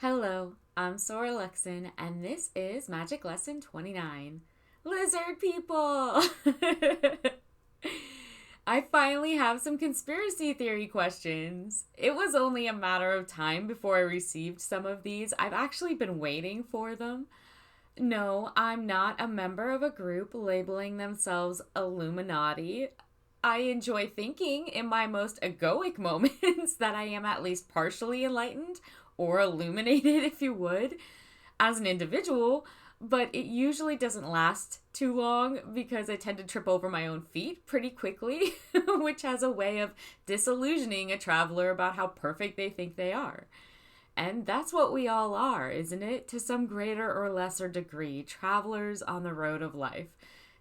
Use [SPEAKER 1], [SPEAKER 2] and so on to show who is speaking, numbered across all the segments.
[SPEAKER 1] Hello, I'm Sora Luxon, and this is Magic Lesson 29. Lizard people! I finally have some conspiracy theory questions. It was only a matter of time before I received some of these. I've actually been waiting for them. No, I'm not a member of a group labeling themselves Illuminati. I enjoy thinking in my most egoic moments that I am at least partially enlightened or illuminated, if you would, as an individual, but it usually doesn't last too long because I tend to trip over my own feet pretty quickly, which has a way of disillusioning a traveler about how perfect they think they are. And that's what we all are, isn't it? To some greater or lesser degree, travelers on the road of life,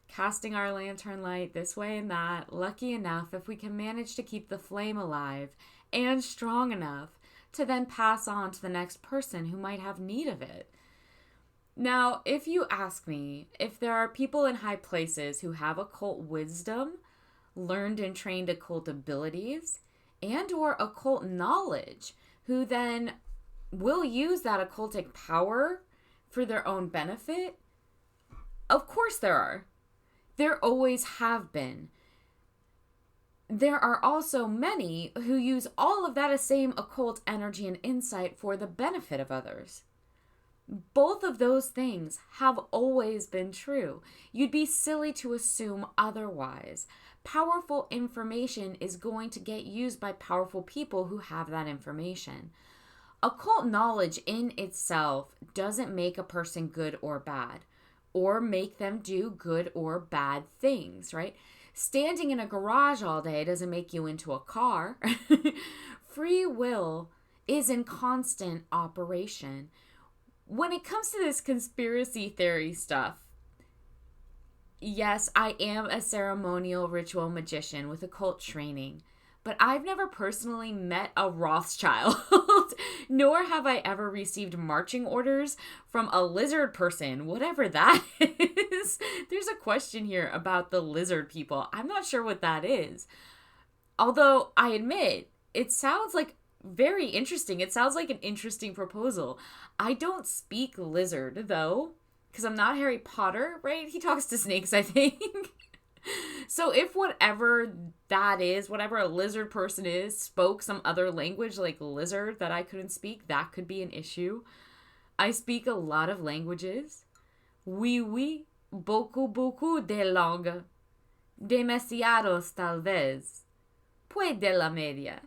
[SPEAKER 1] casting our lantern light this way and that, lucky enough if we can manage to keep the flame alive and strong enough to then pass on to the next person who might have need of it. Now, if you ask me if there are people in high places who have occult wisdom, learned and trained occult abilities, and or occult knowledge, who then will use that occultic power for their own benefit, of course there are. There always have been. There are also many who use all of that same occult energy and insight for the benefit of others. Both of those things have always been true. You'd be silly to assume otherwise. Powerful information is going to get used by powerful people who have that information. Occult knowledge in itself doesn't make a person good or bad, or make them do good or bad things, right? Standing in a garage all day doesn't make you into a car. Free will is in constant operation. When it comes to this conspiracy theory stuff, yes, I am a ceremonial ritual magician with occult training, but I've never personally met a Rothschild, nor have I ever received marching orders from a lizard person, whatever that is. There's a question here about the lizard people. I'm not sure what that is. Although I admit, it sounds like very interesting. It sounds like an interesting proposal. I don't speak lizard, though, because I'm not Harry Potter, right? He talks to snakes, I think. So if whatever that is, whatever a lizard person is, spoke some other language like lizard that I couldn't speak, that could be an issue. I speak a lot of languages. Oui, beaucoup, beaucoup de langues. Demasiados, tal vez. Pues de la media.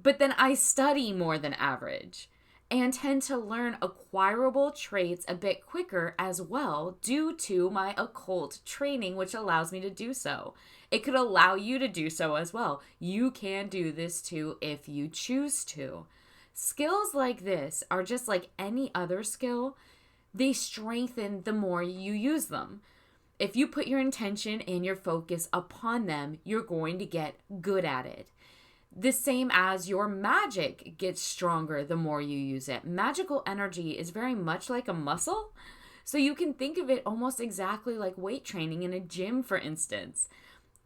[SPEAKER 1] But then I study more than average and tend to learn acquirable traits a bit quicker as well due to my occult training, which allows me to do so. It could allow you to do so as well. You can do this too if you choose to. Skills like this are just like any other skill. They strengthen the more you use them. If you put your intention and your focus upon them, you're going to get good at it. The same as your magic gets stronger the more you use it. Magical energy is very much like a muscle. So you can think of it almost exactly like weight training in a gym, for instance.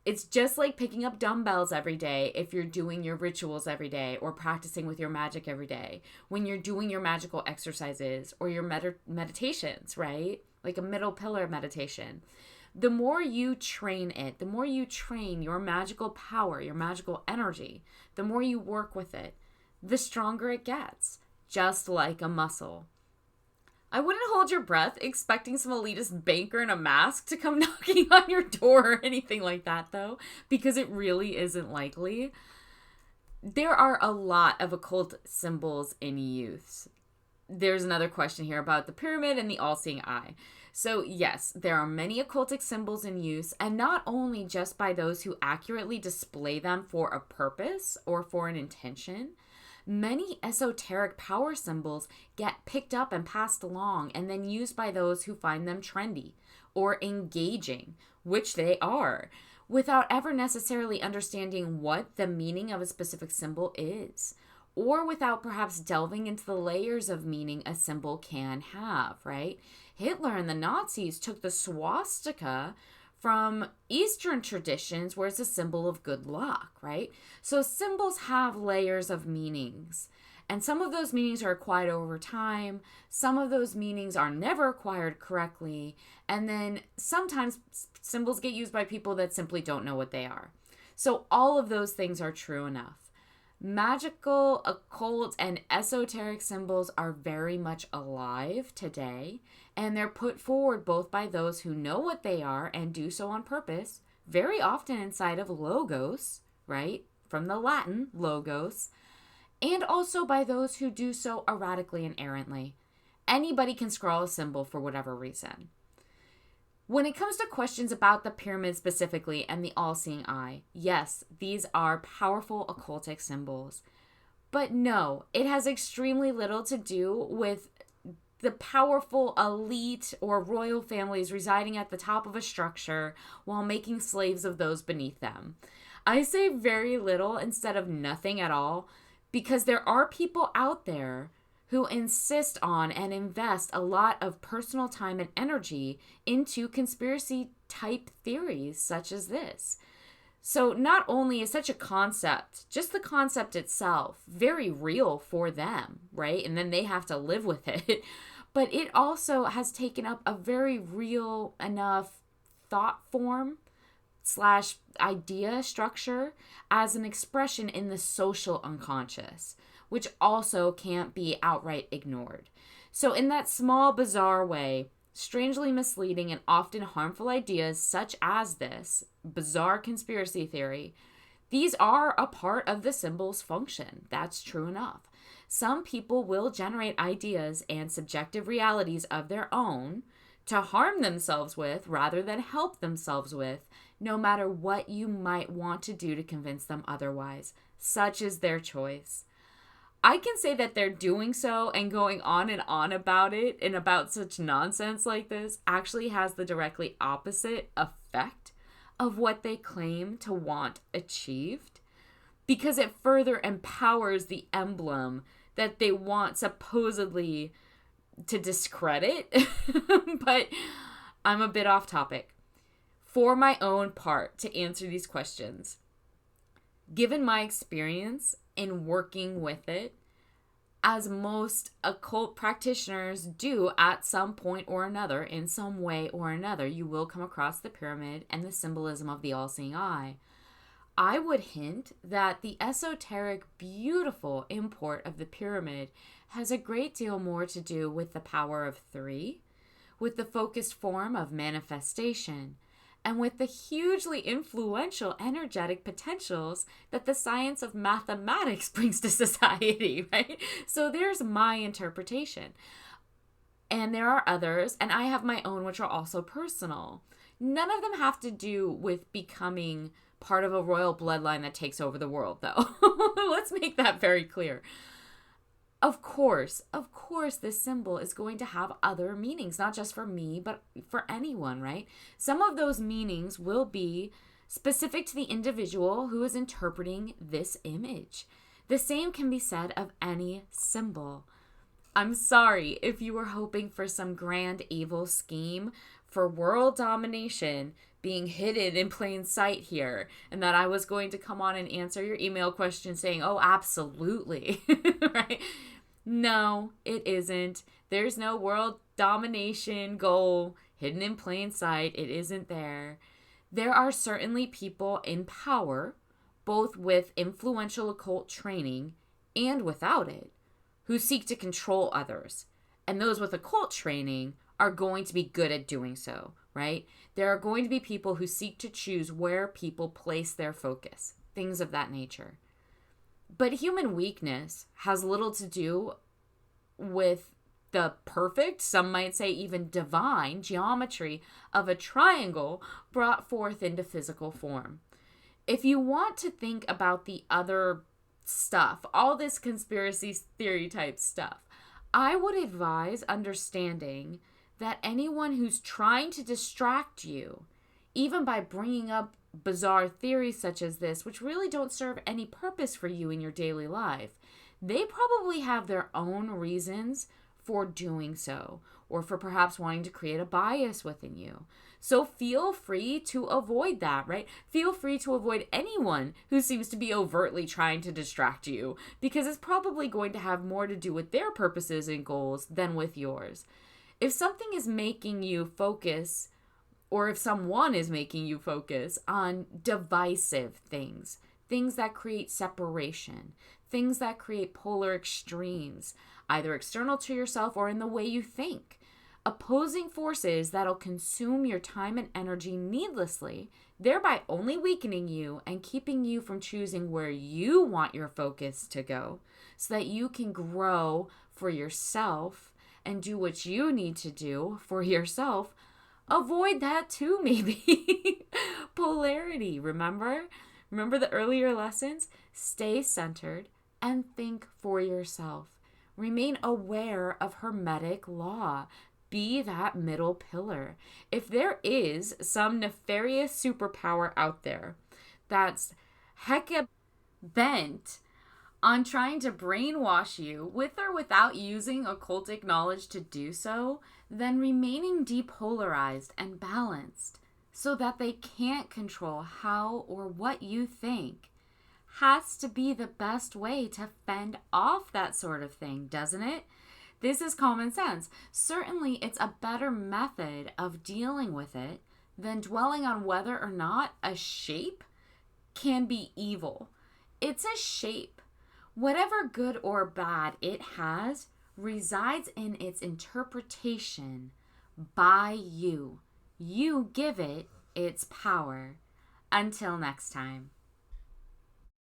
[SPEAKER 1] It's just like picking up dumbbells every day if you're doing your rituals every day or practicing with your magic every day. When you're doing your magical exercises or your meditations, right? Like a middle pillar meditation. The more you train it, the more you train your magical power, your magical energy, the more you work with it, the stronger it gets, just like a muscle. I wouldn't hold your breath expecting some elitist banker in a mask to come knocking on your door or anything like that, though, because it really isn't likely. There are a lot of occult symbols in use. There's another question here about the pyramid and the all-seeing eye. So yes, there are many occultic symbols in use, and not only just by those who accurately display them for a purpose or for an intention. Many esoteric power symbols get picked up and passed along and then used by those who find them trendy or engaging, which they are, without ever necessarily understanding what the meaning of a specific symbol is, or without perhaps delving into the layers of meaning a symbol can have, right? Hitler and the Nazis took the swastika from Eastern traditions where it's a symbol of good luck, right? So symbols have layers of meanings. And some of those meanings are acquired over time. Some of those meanings are never acquired correctly. And then sometimes symbols get used by people that simply don't know what they are. So all of those things are true enough. Magical, occult, and esoteric symbols are very much alive today, and they're put forward both by those who know what they are and do so on purpose, very often inside of logos, right? From the Latin, logos, and also by those who do so erratically and errantly. Anybody can scrawl a symbol for whatever reason. When it comes to questions about the pyramid specifically and the all-seeing eye, yes, these are powerful occultic symbols. But no, it has extremely little to do with the powerful elite or royal families residing at the top of a structure while making slaves of those beneath them. I say very little instead of nothing at all because there are people out there who insist on and invest a lot of personal time and energy into conspiracy type theories such as this. So not only is such a concept, just the concept itself, very real for them, right? And then they have to live with it. But it also has taken up a very real enough thought form / idea structure as an expression in the social unconscious, which also can't be outright ignored. So in that small, bizarre way, strangely misleading and often harmful ideas such as this bizarre conspiracy theory, these are a part of the symbol's function. That's true enough. Some people will generate ideas and subjective realities of their own to harm themselves with rather than help themselves with, no matter what you might want to do to convince them otherwise. Such is their choice. I can say that they're doing so and going on and on about it and about such nonsense like this actually has the directly opposite effect of what they claim to want achieved, because it further empowers the emblem that they want supposedly to discredit. But I'm a bit off topic. For my own part, to answer these questions, given my experience in working with it, as most occult practitioners do at some point or another, in some way or another, you will come across the pyramid and the symbolism of the all-seeing eye. I would hint that the esoteric, beautiful import of the pyramid has a great deal more to do with the power of three, with the focused form of manifestation, and with the hugely influential energetic potentials that the science of mathematics brings to society, right? So there's my interpretation. And there are others, and I have my own, which are also personal. None of them have to do with becoming part of a royal bloodline that takes over the world, though. Let's make that very clear. Of course, this symbol is going to have other meanings, not just for me, but for anyone, right? Some of those meanings will be specific to the individual who is interpreting this image. The same can be said of any symbol. I'm sorry if you were hoping for some grand evil scheme for world domination being hidden in plain sight here, and that I was going to come on and answer your email question saying, oh, absolutely, right? No, it isn't. There's no world domination goal hidden in plain sight. It isn't there. There are certainly people in power, both with influential occult training and without it, who seek to control others. And those with occult training are going to be good at doing so, right? There are going to be people who seek to choose where people place their focus, things of that nature. But human weakness has little to do with the perfect, some might say even divine, geometry of a triangle brought forth into physical form. If you want to think about the other stuff, all this conspiracy theory type stuff, I would advise understanding that anyone who's trying to distract you, even by bringing up bizarre theories such as this, which really don't serve any purpose for you in your daily life, they probably have their own reasons for doing so, or for perhaps wanting to create a bias within you. So feel free to avoid that, right? Feel free to avoid anyone who seems to be overtly trying to distract you, because it's probably going to have more to do with their purposes and goals than with yours. If something is making you focus, or if someone is making you focus on divisive things, things that create separation, things that create polar extremes, either external to yourself or in the way you think, opposing forces that'll consume your time and energy needlessly, thereby only weakening you and keeping you from choosing where you want your focus to go so that you can grow for yourself and do what you need to do for yourself. Avoid that too, maybe. Polarity, remember? Remember the earlier lessons? Stay centered and think for yourself. Remain aware of Hermetic law. Be that middle pillar. If there is some nefarious superpower out there that's hecka bent on trying to brainwash you with or without using occultic knowledge to do so, then remaining depolarized and balanced so that they can't control how or what you think has to be the best way to fend off that sort of thing, doesn't it? This is common sense. Certainly, it's a better method of dealing with it than dwelling on whether or not a shape can be evil. It's a shape. Whatever good or bad it has resides in its interpretation by you. You give it its power. Until next time.